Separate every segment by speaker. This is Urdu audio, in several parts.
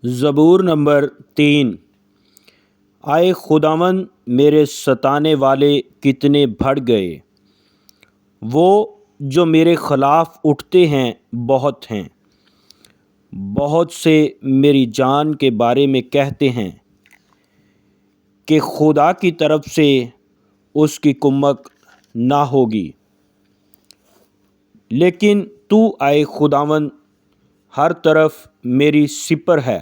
Speaker 1: زبور نمبر 3۔ آئے خداوند، میرے ستانے والے کتنے بڑھ گئے، وہ جو میرے خلاف اٹھتے ہیں بہت ہیں۔ بہت سے میری جان کے بارے میں کہتے ہیں کہ خدا کی طرف سے اس کی کمک نہ ہوگی، لیکن تو اے خداوند ہر طرف میری سپر ہے،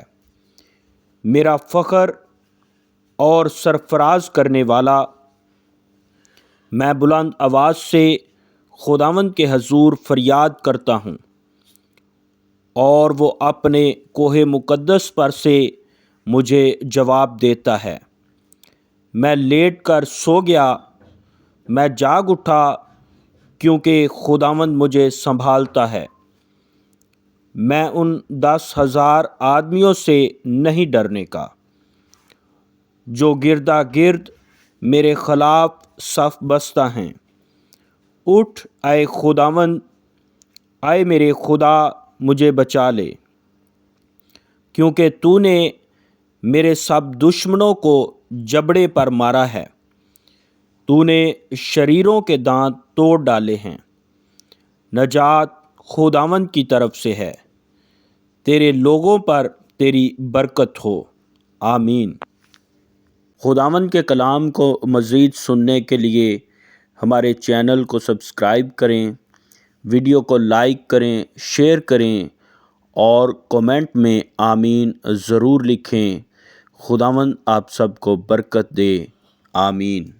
Speaker 1: میرا فخر اور سرفراز کرنے والا۔ میں بلند آواز سے خداوند کے حضور فریاد کرتا ہوں، اور وہ اپنے کوہ مقدس پر سے مجھے جواب دیتا ہے۔ میں لیٹ کر سو گیا، میں جاگ اٹھا، کیونکہ خداوند مجھے سنبھالتا ہے۔ میں ان 10,000 آدمیوں سے نہیں ڈرنے کا جو گردا گرد میرے خلاف صف بستہ ہیں۔ اٹھ اے خداوند، اے میرے خدا، مجھے بچا لے، کیونکہ تو نے میرے سب دشمنوں کو جبڑے پر مارا ہے۔ تو نے شریروں کے دانت توڑ ڈالے ہیں۔ نجات خداوند کی طرف سے ہے، تیرے لوگوں پر تیری برکت ہو، آمین۔ خداوند کے کلام کو مزید سننے کے لیے ہمارے چینل کو سبسکرائب کریں، ویڈیو کو لائک کریں، شیئر کریں، اور کومنٹ میں آمین ضرور لکھیں۔ خداوند آپ سب کو برکت دے، آمین۔